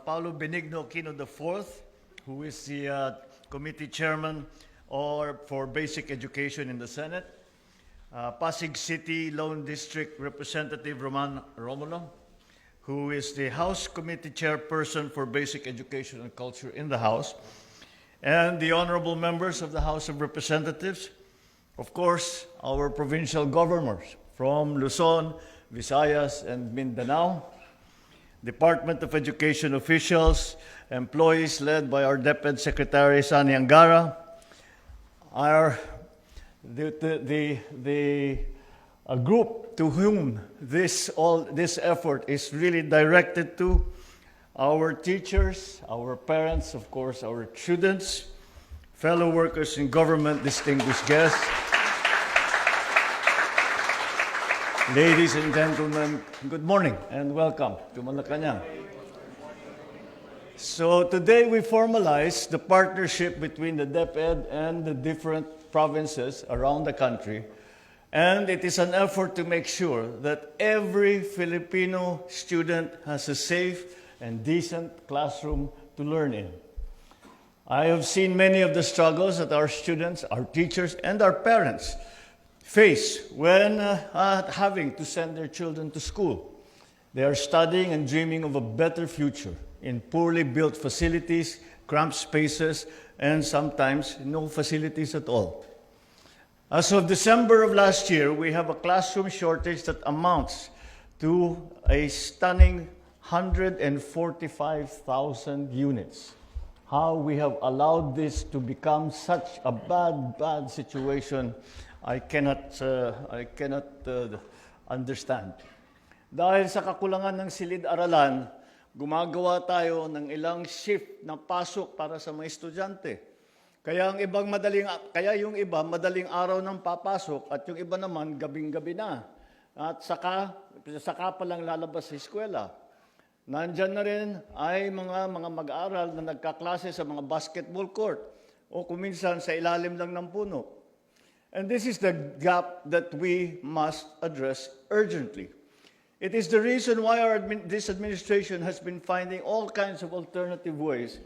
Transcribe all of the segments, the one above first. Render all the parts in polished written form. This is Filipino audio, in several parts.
Paulo Benigno Aquino IV, who is the committee chairman for basic education in the Senate. Pasig City Lone District Representative Roman Romulo, who is the House Committee Chairperson for Basic Education and Culture in the House, and the honorable members of the House of Representatives, of course, our provincial governors from Luzon, Visayas, and Mindanao, Department of Education officials, employees led by our DepEd Secretary Sani Angara, a group to whom this effort is really directed to, our teachers, our parents, of course, our students, fellow workers in government, distinguished guests, ladies and gentlemen, good morning and welcome to Malacanang. So today we formalize the partnership between the DepEd and the different provinces around the country, and it is an effort to make sure that every Filipino student has a safe and decent classroom to learn in. I have seen many of the struggles that our students, our teachers, and our parents face when having to send their children to school. They are studying and dreaming of a better future in poorly built facilities, cramped spaces, and sometimes no facilities at all. As of December of last year, we have a classroom shortage that amounts to a stunning 145,000 units. How we have allowed this to become such a bad situation, I cannot understand. Dahil sa kakulangan ng silid-aralan, gumagawa tayo ng ilang shift na pasok para sa mga estudyante. Kaya yung iba madaling araw nang papasok at yung iba naman gabing-gabi na. At saka pa lang lalabas sa eskwela. Nandyan na rin ay mga mag-aaral na nagkaklase sa mga basketball court o kuminsan sa ilalim lang ng puno. And this is the gap that we must address urgently. It is the reason why this administration has been finding all kinds of alternative ways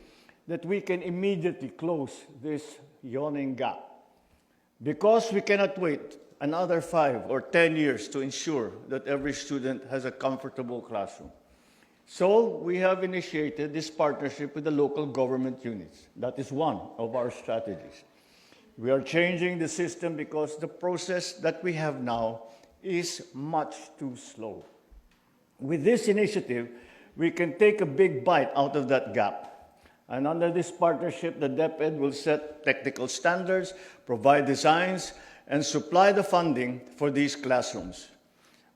that we can immediately close this yawning gap. Because we cannot wait another 5 or 10 years to ensure that every student has a comfortable classroom. So we have initiated this partnership with the local government units. That is one of our strategies. We are changing the system because the process that we have now is much too slow. With this initiative, we can take a big bite out of that gap. And under this partnership, the DepEd will set technical standards, provide designs, and supply the funding for these classrooms.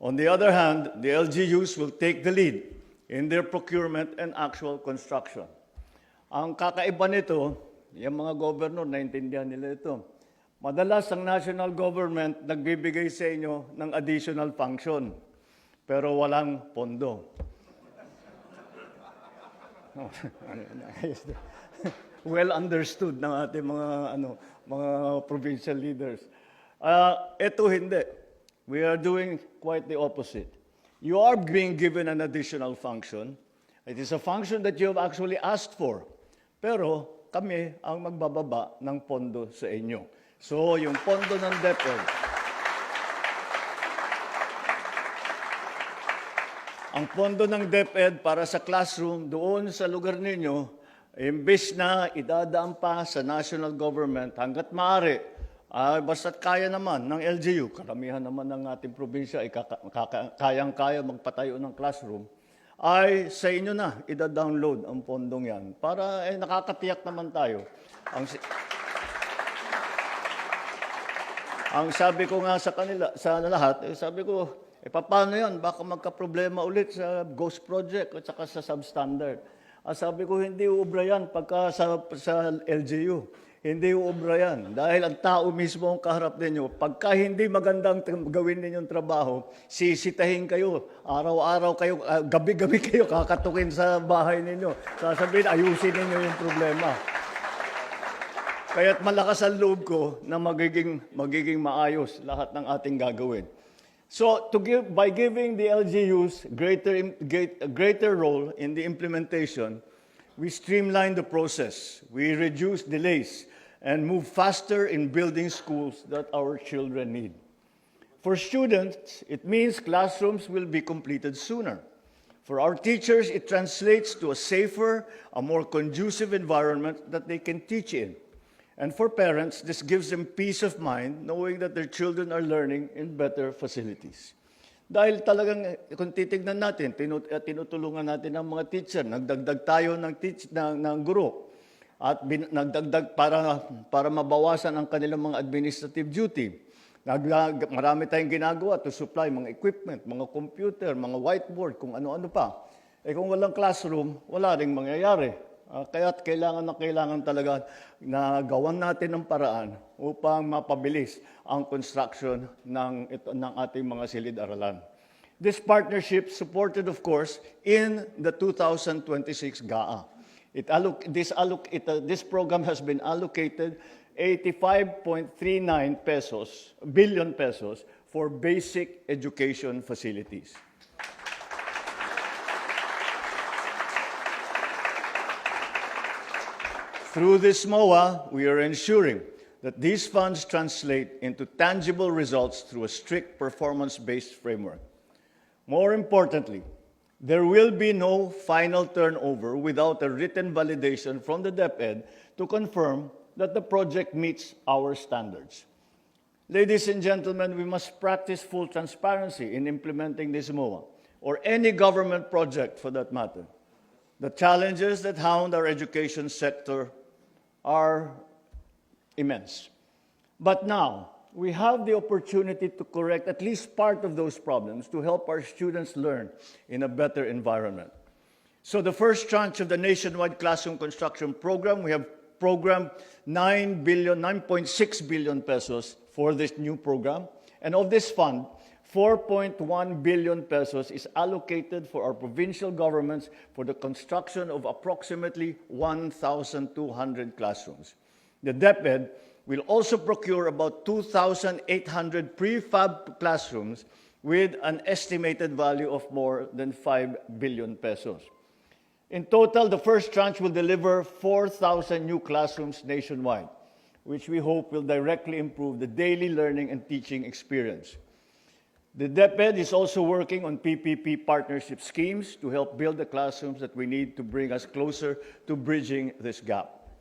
On the other hand, the LGUs will take the lead in their procurement and actual construction. Ang kakaiba nito, yung mga governor, naintindihan nila ito. Madalas ang national government nagbibigay sa inyo ng additional function, pero walang pondo. Well understood ng ating mga provincial leaders. Ito hindi. We are doing quite the opposite. You are being given an additional function. It is a function that you have actually asked for. Pero kami ang magbababa ng pondo sa inyo. So yung pondo ng DepEd, ang pondo ng DepEd para sa classroom doon sa lugar ninyo, imbes na idadaan pa sa national government hanggat maaari, basta't kaya naman ng LGU, karamihan naman ng ating probinsya ay kayang-kaya magpatayo ng classroom, ay sa inyo na ida-download ang pondong yan para nakakatiyak naman tayo. Ang sabi ko nga sa kanila, sa lahat, sabi ko, paano yan? Baka magka-problema ulit sa ghost project at saka sa substandard. Sabi ko, hindi uubra yan pagka sa LGU. Hindi uubra yan. Dahil ang tao mismo ang kaharap ninyo. Pagka hindi magandang gawin ninyong trabaho, sisitahin kayo. Araw-araw kayo, gabi-gabi kayo kakatukin sa bahay ninyo. Sasabihin, ayusin ninyo yung problema. Kaya't malakas ang loob ko na magiging maayos lahat ng ating gagawin. So by giving the LGUs a greater role in the implementation, we streamline the process, we reduce delays, and move faster in building schools that our children need. For students, it means classrooms will be completed sooner. For our teachers, it translates to a safer, a more conducive environment that they can teach in. And for parents, this gives them peace of mind knowing that their children are learning in better facilities. Dahil talagang, kung titignan natin, tinutulungan natin ang mga teacher, nagdagdag tayo ng guro, at nagdagdag para mabawasan ang kanilang mga administrative duty. Marami tayong ginagawa to supply mga equipment, mga computer, mga whiteboard, kung ano-ano pa. Kung walang classroom, wala ring mangyayari. Kaya't kailangan talaga na gawan natin ng paraan upang mapabilis ang construction ng ating mga silid-aralan. This partnership supported, of course, in the 2026 GAA. This program has been allocated 85.39 billion pesos for basic education facilities. Through this MOA, we are ensuring that these funds translate into tangible results through a strict performance-based framework. More importantly, there will be no final turnover without a written validation from the DepEd to confirm that the project meets our standards. Ladies and gentlemen, we must practice full transparency in implementing this MOA, or any government project for that matter. The challenges that hound our education sector are immense. But now, we have the opportunity to correct at least part of those problems to help our students learn in a better environment. So the first tranche of the nationwide classroom construction program, we have programmed 9.6 billion pesos for this new program. And of this fund, 4.1 billion pesos is allocated for our provincial governments for the construction of approximately 1,200 classrooms. The DepEd will also procure about 2,800 prefab classrooms with an estimated value of more than 5 billion pesos. In total, the first tranche will deliver 4,000 new classrooms nationwide, which we hope will directly improve the daily learning and teaching experience. The DepEd is also working on PPP partnership schemes to help build the classrooms that we need to bring us closer to bridging this gap.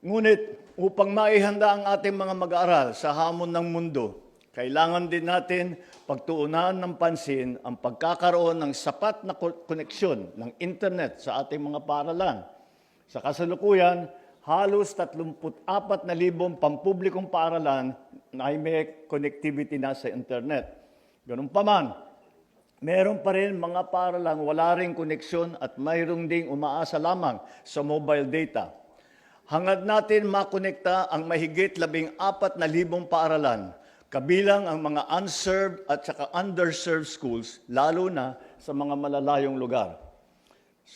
Ngunit, upang maihanda ang ating mga mag-aaral sa hamon ng mundo, kailangan din natin pagtuunan ng pansin ang pagkakaroon ng sapat na koneksyon ng internet sa ating mga paaralan. Sa kasalukuyan, halos 34,000 pampublikong paaralan na may connectivity na sa internet. Ganun pa man, meron pa rin mga paaralang wala ring koneksyon at mayroong ding umaasa lamang sa mobile data. Hangad natin makonekta ang mahigit 14,000 paaralan, kabilang ang mga unserved at saka underserved schools, lalo na sa mga malalayong lugar.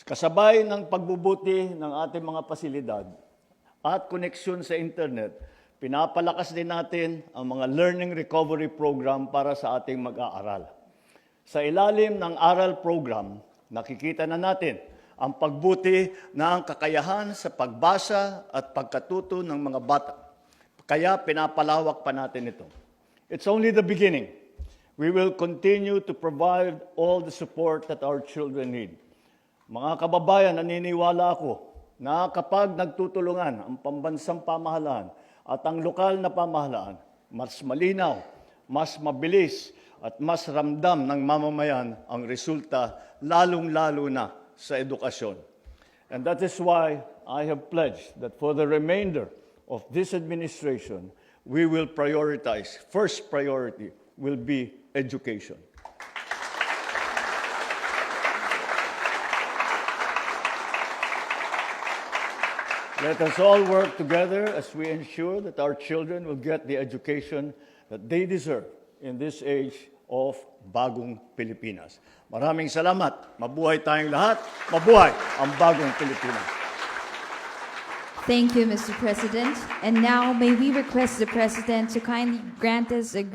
Kasabay ng pagbubuti ng ating mga pasilidad at koneksyon sa internet, pinapalakas din natin ang mga learning recovery program para sa ating mag-aaral. Sa ilalim ng ARAL program, nakikita na natin ang pagbuti ng kakayahan sa pagbasa at pagkatuto ng mga bata. Kaya pinapalawak pa natin ito. It's only the beginning. We will continue to provide all the support that our children need. Mga kababayan, naniniwala ako na kapag nagtutulungan ang pambansang pamahalaan at ang lokal na pamahalaan, mas malinaw, mas mabilis, at mas ramdam ng mamamayan ang resulta, lalong-lalo na sa edukasyon. And that is why I have pledged that for the remainder of this administration, we will prioritize, first priority will be education. Let us all work together as we ensure that our children will get the education that they deserve in this age of bagong Pilipinas. Maraming salamat. Mabuhay tayong lahat. Mabuhay ang bagong Pilipinas. Thank you, Mr. President. And now, may we request the President to kindly grant us a